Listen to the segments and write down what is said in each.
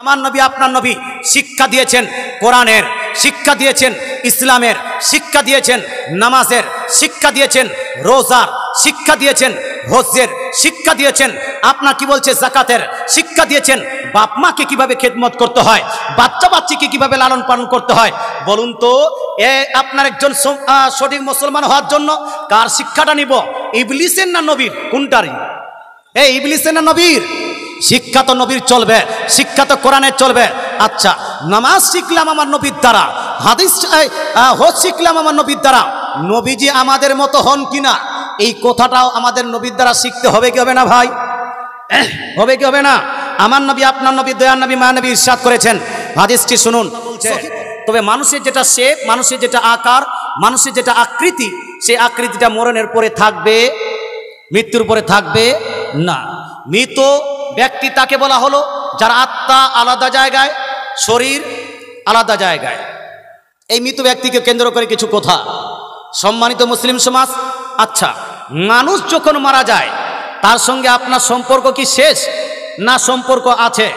আমার নবী আপনার নবী শিক্ষা দিয়েছেন কোরআনের, শিক্ষা দিয়েছেন ইসলামের, শিক্ষা দিয়েছেন নামাজের, শিক্ষা দিয়েছেন রোজার, শিক্ষা দিয়েছেন হজ্জের, শিক্ষা দিয়েছেন আপনার কি বলছে যাকাতের, শিক্ষা দিয়েছেন বাপ মাকে কিভাবে খেদমত করতে হয়, বাচ্চা বাচ্চাকে কিভাবে লালন পালন করতে হয়। বলুন তো আপনার একজন সঠিক মুসলমান হওয়ার জন্য কার শিক্ষাটা নিব, ইবলিসের না নবীর? কোনটারই? ইবলিসের না নবীর? শিক্ষা তো নবীর চলবে, শিক্ষা তো কোরআনের চলবে। আচ্ছা, নামাজ শিখলাম আমার নবীর দ্বারা, হাদিস হজ শিখলাম আমার নবীর দ্বারা, নবীজি আমাদের মতো হন কিনা এই কথাটাও আমাদের নবীর দ্বারা শিখতে হবে কি হবে না ভাই? হবে কি হবে না? আমার নবী আপনার নবী দয়ার নবী মায়া নবী ইরশাদ করেছেন, হাদিসটি শুনুন। তবে মানুষের যেটা শেপ, মানুষের যেটা আকার, মানুষের যেটা আকৃতি, সেই আকৃতিটা মরণের পরে থাকবে, মৃত্যুর পরে থাকবে না। মৃত ব্যক্তি তাকে বলা হলো যার আত্মা আলাদা জায়গায়, শরীর আলাদা জায়গায়। এই মৃত ব্যক্তিকে কেন্দ্র করে কিছু কথা। সম্মানিত মুসলিম সমাজ, আচ্ছা, মানুষ যখন মারা যায় তার সঙ্গে আপনার সম্পর্ক কি শেষ না সম্পর্ক আছে?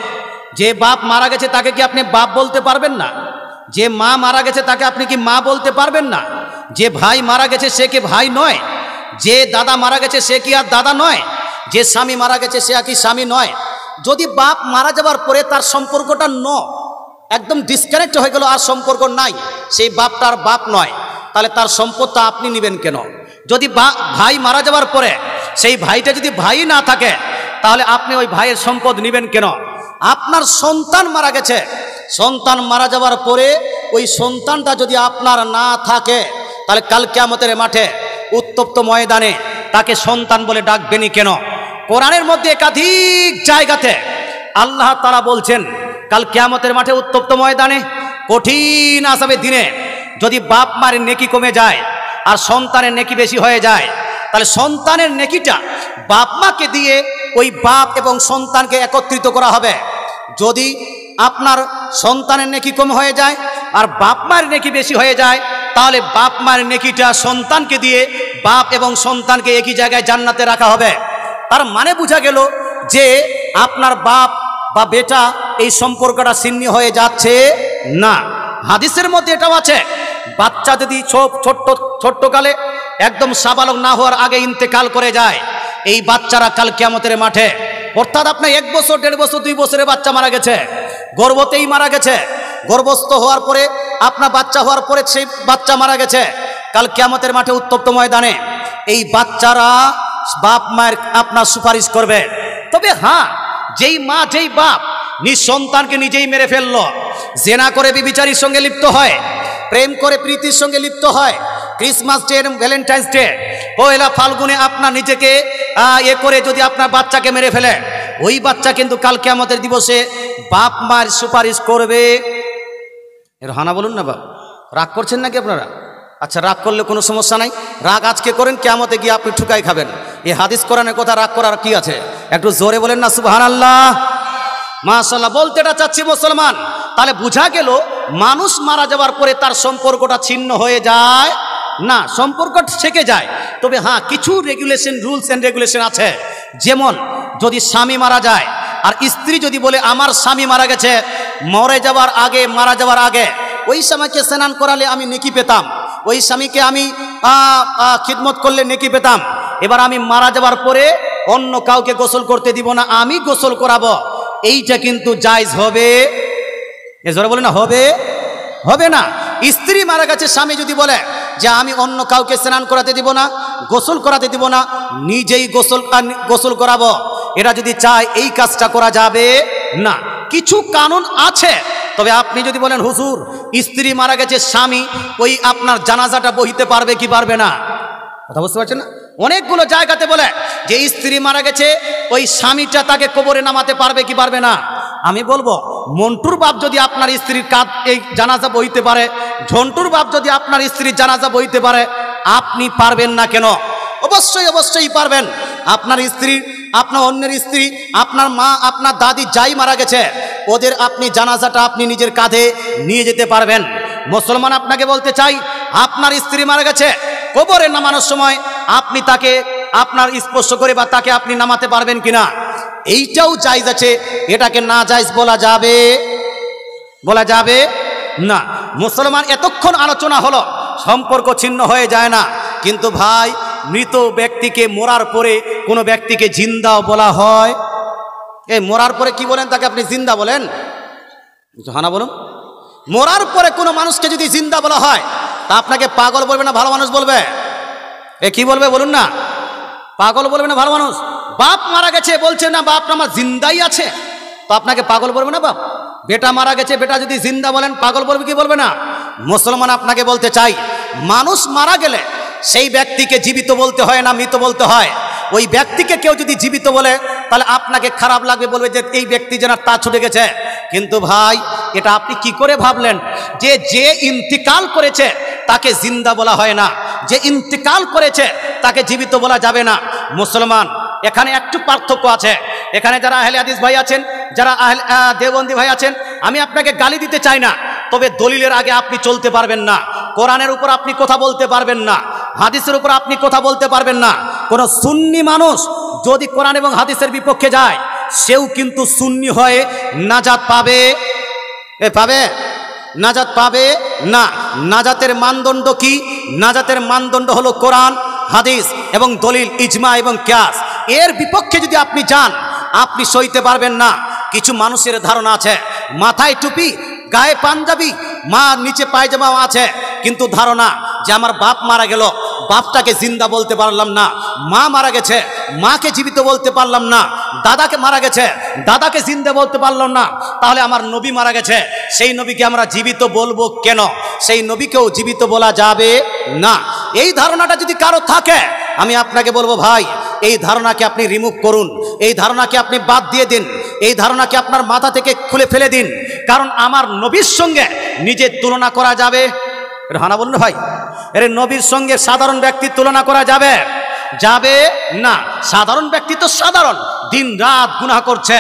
যে বাপ মারা গেছে তাকে কি আপনি বাপ বলতে পারবেন না? যে মা মারা গেছে তাকে আপনি কি মা বলতে পারবেন না? যে ভাই মারা গেছে সে কি ভাই নয়? যে দাদা মারা গেছে সে কি আর দাদা নয়? যে স্বামী মারা গেছে সে কি স্বামী নয়? যদি বাপ মারা যাওয়ার পরে তার সম্পর্কটা একদম ডিসকানেক্ট হয়ে গেল, আর সম্পর্ক নাই, সেই বাপটার বাপ নয়, তাহলে তার সম্পদটা আপনি নেবেন কেন? যদি ভাই মারা যাওয়ার পরে সেই ভাইটা যদি ভাই না থাকে তাহলে আপনি ওই ভাইয়ের সম্পদ নেবেন কেন? আপনার সন্তান মারা গেছে, সন্তান মারা যাওয়ার পরে ওই সন্তানটা যদি আপনার না থাকে তাহলে কাল কিয়ামতের মাঠে উত্তপ্ত ময়দানে তাকে সন্তান বলে ডাকবেনই কেন? কোরআনের মধ্যে একাধিক জায়গাতে আল্লাহ তাআলা বলছেন কাল কিয়ামতের মাঠে উত্তপ্ত ময়দানে কঠিন আযাবের দিনে যদি বাপ মায়ের নেকি কমে যায় আর সন্তানের নেকি বেশি হয়ে যায়, তাহলে সন্তানের নেকিটা বাপ মাকে দিয়ে ওই বাপ এবং সন্তানকে একত্রিত করা হবে। যদি আপনার সন্তানের নেকি কম হয়ে যায় আর বাপ মায়ের নেকি বেশি হয়ে যায়, তাহলে বাপ মায়ের নেকিটা সন্তানকে দিয়ে বাপ এবং সন্তানকে একই জায়গায় জান্নাতে রাখা হবে। তার মানে বোঝা গেল যে আপনার বাপ বা বেটা এই সম্পর্কটা ছিন্ন হয়ে যাচ্ছে না। হাদিসের মধ্যে এটাও আছে, বাচ্চা যদি ছোট্টকালে একদম সাবালক না হওয়ার আগে ইন্তেকাল করে যায়, এই বাচ্চারা কাল কিয়ামতের মাঠে, অর্থাৎ আপনার 1 বছর 1.5 বছর 2 বছরের বাচ্চা মারা গেছে, গর্ভতেই মারা গেছে, গর্ভস্থ হওয়ার পরে আপনার বাচ্চা হওয়ার পরে সেই বাচ্চা মারা গেছে, কাল কিয়ামতের মাঠে উত্তপ্ত ময়দানে এই বাচ্চারা বাপ মায়ের আপনার সুপারিশ করবে। তবে হ্যাঁ, যেই মা যেই বাপ নিজ সন্তানকে নিজেই মেরে ফেললো, জেনা করে বিবিচারীর সঙ্গে লিপ্ত হয়, প্রেম করে প্রীতির সঙ্গে লিপ্ত হয়, ক্রিসমাস ডে ভ্যালেন্টাইন্স ডে পয়লা ফাল্গুনে আপনার নিজেকে করে যদি আপনার বাচ্চাকে মেরে ফেলে, ওই বাচ্চা কিন্তু কাল কিয়ামতের দিবসে বাপ মায়ের সুপারিশ করবে। এর হানা বলুন না বাপ, রাগ করছেন নাকি আপনারা? আচ্ছা, রাগ করলে কোনো সমস্যা নাই, রাগ আজকে করেন, কিয়ামতে গিয়ে আপনি ঠুকাই খাবেন। এই হাদিস কোরআনের কথা রাগ করার কি আছে? একটু জোরে বলেন না সুবহানাল্লাহ, মাশাআল্লাহ। বলতে এটা চাচ্ছি মুসলমান, তাহলে বোঝা গেল মানুষ মারা যাওয়ার পরে তার সম্পর্কটা ছিন্ন হয়ে যায় না, সম্পর্ক থেকে যায়। তবে হ্যাঁ, কিছু রেগুলেশন, রুলস অ্যান্ড রেগুলেশন আছে। যেমন যদি স্বামী মারা যায় আর স্ত্রী যদি বলে আমার স্বামী মারা গেছে, মরে যাওয়ার আগে, মারা যাওয়ার আগে ওই স্বামীকে স্নান করালে আমি নেকি পেতাম, ওই স্বামীকে আমি খিদমত করলে নেকি পেতাম, এবার আমি মারা যাওয়ার পরে অন্য কাউকে গোসল করতে দিব না, আমি গোসল করাবো, এইটা কিন্তু জায়েজ হবে? এজোরে বলে না, হবে? হবে না। স্ত্রী মারা গেছে, স্বামী যদি বলে যে আমি অন্য কাউকে স্নান করাতে দিব না, গোসল করাতে দিব না, নিজেই গোসল করাবো, এটা যদি চায় এই কাজটা করা যাবে না। কিছু কানুন আছে। তবে আপনি যদি বলেন হুজুর স্ত্রী মারা গেছে, স্বামী ওই আপনার জানাজাটা বহিতে পারবে কি পারবে না? কথা বুঝতে পারছেন না? অনেকগুলো জায়গাতে বলে যে স্ত্রী মারা গেছে, ওই স্বামীটা তাকে কবরে নামাতে পারবে কি পারবে না? আমি বলবো, মন্টুর বাপ যদি আপনার স্ত্রীর এই জানাজা বইতে পারে, ঝন্টুর বাপ যদি আপনার স্ত্রীর জানাজা বইতে পারে, আপনি পারবেন না কেন? অবশ্যই অবশ্যই পারবেন। আপনার স্ত্রী, আপনার অন্যের স্ত্রী, আপনার মা, আপনার দাদি যাই মারা গেছে, ওদের আপনি জানাজাটা আপনি নিজের কাঁধে নিয়ে যেতে পারবেন। মুসলমান আপনাকে বলতে চাই, আপনার স্ত্রী মারা গেছে, কবরে নামানোর সময় আপনি তাকে আপনার স্পর্শ করে বা তাকে আপনি নামাতে পারবেন কিনা? এইটাও জায়েজ আছে, এটাকে না জায়েজ বলা যাবে? বলা যাবে না। মুসলমান এতক্ষণ আলোচনা হলো, সম্পর্ক ছিন্ন হয়ে যায় না। কিন্তু ভাই, মৃত ব্যক্তিকে মরার পরে কোনো ব্যক্তিকে জিন্দাও বলা হয়? এই মরার পরে কি বলেন তাকে? আপনি জিন্দা বলেন? হানা বলুন। মরার পরে কোনো মানুষকে যদি জিন্দা বলা হয়, তা আপনাকে পাগল বলবে না ভালো মানুষ বলবে? এ কি বলবে বলুন না? পাগল বলবে না ভালো মানুষ? বাপ মারা গেছে বলছে না বাপ আমার জিন্দাই আছে, তো আপনাকে পাগল বলবে না? বাপ বেটা মারা গেছে, বেটা যদি জিন্দা বলেন পাগল বলবে কি বলবে না? মুসলমান আপনাকে বলতে চাই, মানুষ মারা গেলে সেই ব্যক্তিকে জীবিত বলতে হয় না মৃত বলতে হয়? ওই ব্যক্তিকে কেউ যদি জীবিত বলে তাহলে আপনাকে খারাপ লাগবে, বলবে যে এই ব্যক্তি যেন তা ছুটে গেছে। কিন্তু ভাই, এটা আপনি কি করে ভাবলেন যে যে ইন্তিকাল করেছে তাকে জিন্দা বলা হয় না, যে ইন্তিকাল করেছে তাকে জীবিত বলা যাবে না? মুসলমান, এখানে একটু পার্থক্য আছে। এখানে যারা আহলে হাদিস ভাই আছেন, যারা দেওবন্দি ভাই আছেন, আমি আপনাকে গালি দিতে চাই না, তবে দলিলের আগে আপনি চলতে পারবেন না, কোরআনের উপর আপনি কথা বলতে পারবেন না, হাদিসের উপর আপনি কথা বলতে পারবেন না। কোন সুন্নি মানুষ যদি কোরআন এবং হাদিসের বিপক্ষে যায়, সেও কিন্তু সুন্নি হয়ে নাজাত পাবে? পাবে? নাজাত পাবে না। নাজাতের মানদণ্ড কি? নাজাতের মানদণ্ড হলো কোরআন, হাদিস এবং দলিল, ইজমা এবং কিয়াস। এর বিপক্ষে যদি আপনি যান, আপনি সইতে পারবেন না। কিছু মানুষের ধারণা আছে মাথায় টুপি, গায়ে পাঞ্জাবি, মা নিচে পায়জামা আছে, কিন্তু ধারণা যে আমার বাপ মারা গেল, বাপটাকে জিন্দা বলতে পারলাম না, মা মারা গেছে, মাকে জীবিত বলতে পারলাম না, দাদাকে মারা গেছে, দাদাকে জিন্দা বলতে পারলাম না, তাহলে আমার নবী মারা গেছে, সেই নবীকে আমরা জীবিত বলবো কেন? সেই নবীকেও জীবিত বলা যাবে না। এই ধারণাটা যদি কারো থাকে, আমি আপনাকে বলবো ভাই, এই ধারণাকে আপনি রিমুভ করুন, এই ধারণাকে আপনি বাদ দিয়ে দিন, এই ধারণাকে আপনার মাথা থেকে খুলে ফেলে দিন। কারণ আমার নবীর সঙ্গে নিজের তুলনা করা যাবে? হানা বলুন ভাই, এর নবীর সঙ্গে সাধারণ ব্যক্তির তুলনা করা যাবে? যাবে না। সাধারণ ব্যক্তি তো সাধারণ, দিন রাত গুনাহ করছে,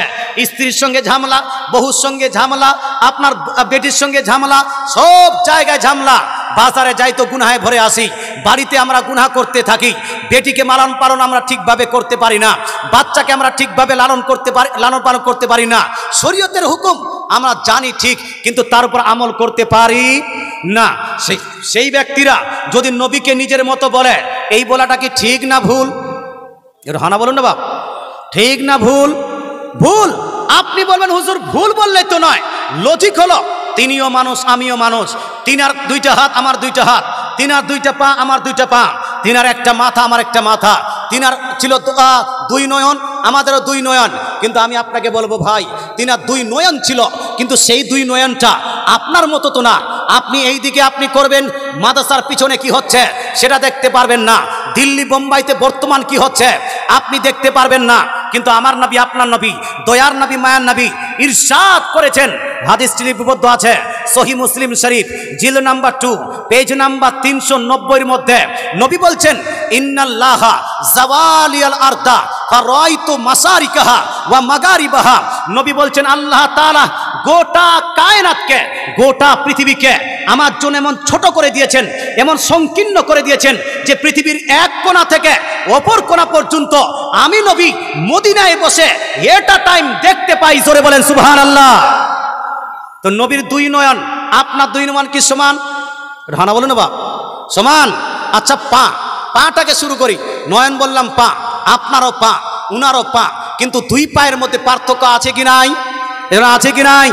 স্ত্রীর সঙ্গে ঝামেলা, বহুর সঙ্গে ঝামেলা, আপনার বেটির সঙ্গে ঝামেলা, সব জায়গায় ঝামেলা। বাজারে যাই তো গুনাহে ভরে আসি, বাড়িতে আমরা গুনাহ করতে থাকি, বেটিকে লালন পালন আমরা ঠিকভাবে করতে পারি না, বাচ্চাকে আমরা ঠিকভাবে লালন পালন করতে পারি না। শরীয়তের হুকুম আমরা জানি ঠিক, কিন্তু তার উপর আমল করতে পারি না। সেই ব্যক্তিরা যদি নবীকে নিজের মতো বলে, এই বলাটা কি ঠিক না ভুল? এর হানা বলুন না বাপ, ঠিক না ভুল? ভুল। আপনি বলবেন হুজুর ভুল বললেই তো নয়, লজিক হলো তিনিও মানুষ আমিও মানুষ, তিনার দুইটা হাত আমার দুইটা হাত, তিনার দুইটা পা আমার দুইটা পা, তিনার একটা মাথা আমার একটা মাথা, তিনার ছিল দুই নয়ন আমাদেরও দুই নয়ন। কিন্তু আমি আপনাকে বলবো ভাই, তিনার দুই নয়ন ছিল, কিন্তু সেই দুই নয়নটা আপনার মতো তো না। আপনি এই দিকে আপনি করবেন, মাদ্রাসার পিছনে কি হচ্ছে সেটা দেখতে পারবেন না, দিল্লি বোম্বাইতে বর্তমান কি হচ্ছে আপনি দেখতে পারবেন না। কিন্তু আমার নবী, আপনার নবী, দয়ার নবী, মায়ার নবী ইরশাদ করেছেন, হাদিসটি লিপিবদ্ধ আছে সহিহ মুসলিম শরীফ, জিল নাম্বার 2, পেজ নাম্বার 390 এর মধ্যে নবী বলছেন, ইন্নাল্লাহা জাওয়ালিয়াল আরদা ফারাইতু মাসারিকাহা ওয়া মাগারিবাহা। নবী বলছেন আল্লাহ তাআলা গোটা কায়নাতকে, গোটা পৃথিবীকে আমার জন্য এমন ছোট করে দিয়েছেন, এমন সংকীর্ণ করে দিয়েছেন যে পৃথিবীর এক কোণা থেকে অপর কোণা পর্যন্ত আমি নবী মদিনায় বসে এটা টাইম দেখতে পাই। জোরে বলেন সুবহানাল্লাহ। তো নবীর দুই নয়ন আপনার দুই নয়ন কি সমান? রানা বলুন না বাপ, সমান? আচ্ছা, পাটাকে শুরু করি, নয়ন বললাম পা, আপনারও পা, উনারও পা, কিন্তু দুই পায়ের মধ্যে পার্থক্য আছে কি নাই? এরা আছে কি নাই?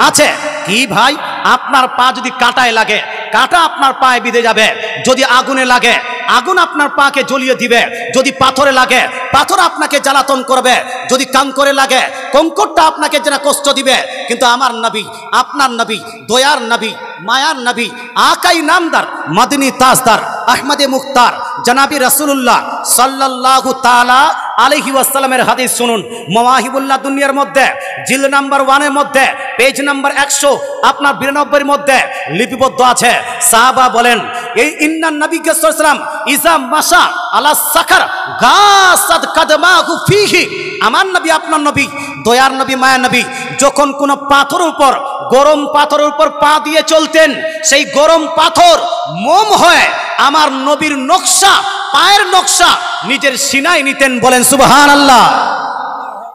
আছে। কি ভাই, আপনার পা যদি কাঁটায় লাগে, কাঁটা আপনার পায়ে বিঁধে যাবে, যদি আগুনে লাগে আগুন আপনার পাকে জ্বলিয়ে দিবে, যদি পাথরে লাগে পাথর আপনাকে জ্বালাতন করবে, যদি কাঙ্করে লাগে কঙ্করটা আপনাকে যেন কষ্ট দিবে। কিন্তু আমার নবী, আপনার নবী, দয়ার নবী, মায়ার নবী, আকাই নামদার, মদনী তাজদার, আহমদে মুখতার, জনাবি রাসূলুল্লাহ সাল্লাল্লাহু তাআলা আলাইহি ওয়াসাল্লামের হাদিস শুনুন। মাওয়াহিবুল্লাহ দুনিয়ার মধ্যে জিল নাম্বার 1 এর মধ্যে পেজ নাম্বার 192 এর মধ্যে লিপিবদ্ধ আছে। সাহাবা বলেন, এই ইন্নান নবী সাল্লাল্লাহু আলাইহি ওয়াসাল্লাম ইজা মাশা আলা সাখার গাসাদ কদমাহু ফিহি। আমার নবী, আপনার নবী, দয়ার নবী, মায়ার নবী যখন কোন পাথরের উপর, গরম পাথরের উপর পা দিয়ে চলতেন, সেই গরম পাথর মোম হয়ে আমার নবীর নকশা, পায়ের নকশা নিজের সিনায় নিতেন। বলেন সুবহানাল্লাহ।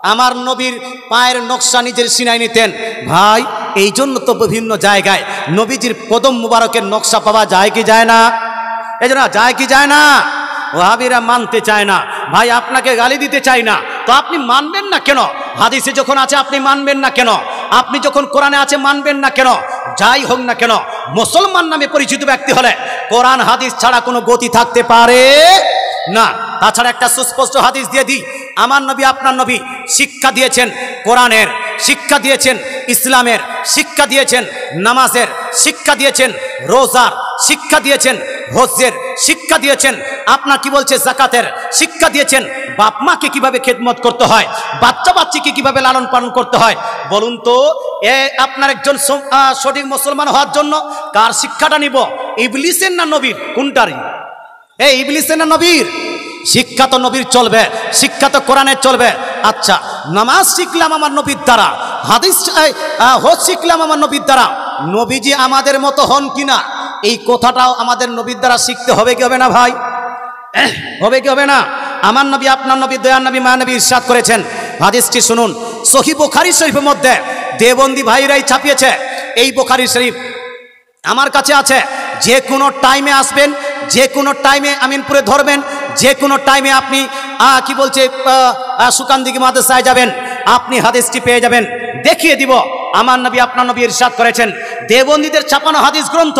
আমার নবীর পায়ের নকশা নিজের সিনায় নিতেন। ভাই এই জন্য তো বিভিন্ন জায়গায় নবীজির কদম মুবারকের নকশা পাওয়া যায় কি যায় না? এই জন্য যায় কি যায় না? ওয়াহাবিরা মানতে চায় না। ভাই আপনাকে গালি দিতে চাই না, তো আপনি মানবেন না কেন? হাদিসে যখন আছে আপনি মানবেন না কেন? আপনি যখন কোরআনে আছে মানবেন না কেন? যাই হোক না কেন, মুসলমান নামে পরিচিত ব্যক্তি হলে কোরআন হাদিস ছাড়া কোনো গতি থাকতে পারে না। তাছাড়া একটা সুস্পষ্ট হাদিস দিয়ে দিই, আমার নবী আপনার নবী শিক্ষা দিয়েছেন কোরআনের, শিক্ষা দিয়েছেন ইসলামের, শিক্ষা দিয়েছেন নামাজের, শিক্ষা দিয়েছেন রোজার, শিক্ষা দিয়েছেন হজ্জের, শিক্ষা দিয়েছেন আপনার কি বলছে জাকাতের, শিক্ষা দিয়েছেন বাপ মাকে কিভাবে খেদমত করতে হয়, বাচ্চা বাচ্চিকে কিভাবে লালন পালন করতে হয়। বলুন তো আপনার একজন সঠিক মুসলমান হওয়ার জন্য কার শিক্ষাটা নিব? ইবলিসের না নবীর? কোনটারই? ইবলিসের না নবীর? শিক্ষা তো নবীর চলবে, শিক্ষা তো কোরআনের চলবে। আচ্ছা, নামাজ শিখলাম আমার নবীর দ্বারা, হাদিস হজ শিখলাম আমার নবীর দ্বারা, নবীজি আমাদের মতো হন কিনা এই কথাটাও আমাদের নবীর দ্বারা শিখতে হবে কি হবে না ভাই? হবে কি হবে না? আমার নবী আপনার নবী দয়ার নবী মায়া নবী ইরশাদ করেছেন, হাদিসটি শুনুন, সহিহ বুখারী শরীফের মধ্যে দেওবন্দি ভাইরাই ছাপিয়েছে। এই বুখারী শরীফ আমার কাছে আছে। যে কোনো টাইমে আসবেন, যে কোনো টাইমে আমিনপুরে ধরবেন, যে কোনো টাইমে আপনি কি বলছে সুকান্দিকে মাদ্রাসায় যাবেন, আপনি হাদিসটি পেয়ে যাবেন। দেখিয়ে দিব আমার নবী আপনার নবী ইরশাদ করেছেন। দেওবন্দীদের ছাপানো হাদিস গ্রন্থ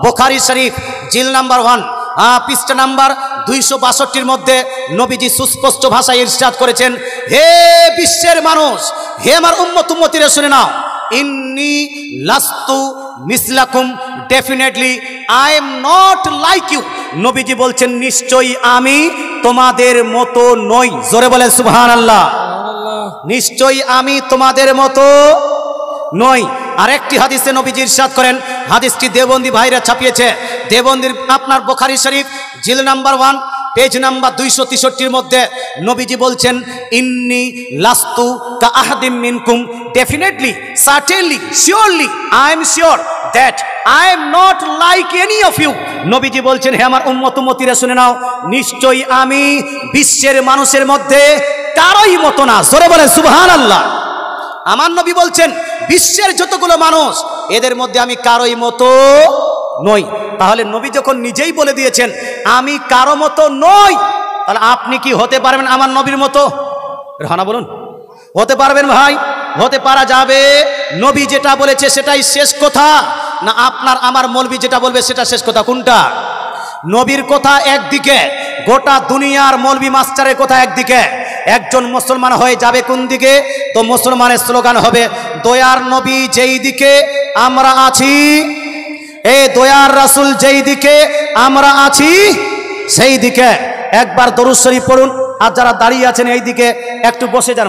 বুখারী শরীফ জিল নাম্বার 1 পৃষ্ঠা নাম্বার 262 মধ্যে নবীজি সুস্পষ্ট ভাষায় ইরশাদ করেছেন, হে বিশ্বের মানুষ, হে আমার উম্মত উম্মতিরা শুনে নাও, ইন্নী লাস্তু মিসলাকুম, definitely I am not like you. নবীজি বলছেন নিশ্চয়ই আমি তোমাদের মতো নই। জোরে বলেন সুবহানাল্লাহ। নিশ্চয়ই আমি তোমাদের মতো নই। আরেকটি হাদিসে নবীজি ইরশাদ করেন, হাদিসটি দেওবন্দি ভাইরা ছাপিয়েছে। দেওবন্দির আপনার বুখারী শরীফ জিল নাম্বার 1 পেজ নাম্বার 263 মধ্যে নবীজি বলছেন, ইন্নী লাস্তু কা আহাদিম মিনকুম, definitely certainly surely I am sure that I am not like any of you. নবীজি বলছেন, হে আমার উম্মত উম্মতিরা শুনে নাও, নিশ্চয়ই আমি বিশ্বের মানুষের মধ্যে কারোই মতো না। জোরে বলেন সুবহানাল্লাহ। আমার নবী বলছেন বিশ্বের যতগুলো মানুষ এদের মধ্যে আমি কারোই মতো নই। তাহলে নবী যখন নিজেই বলে দিয়েছেন আমি কারো মতো নই, তাহলে আপনি কি হতে পারবেন আমার নবীর মতো? রানা বলুন, হতে পারবেন ভাই? হতে পারা যাবে? নবী যেটা বলেছে সেটাই শেষ কথা, না আপনার আমার মৌলবি যেটা বলবে সেটা শেষ কথা? কোনটা? নবীর কথা একদিকে, গোটা দুনিয়ার মৌলবি মাস্টারের কথা একদিকে। একজন মুসলমান হয়ে যাবে কোন দিকে? তো মুসলমানের স্লোগান হবে, দয়ার নবী যেই দিকে আমরা আছি, এই দয়ার রাসূল যেই দিকে আমরা আছি সেই দিকে। একবার দরুদ শরীফ পড়ুন, আর যারা দাঁড়িয়ে আছেন এই দিকে একটু বসে যান।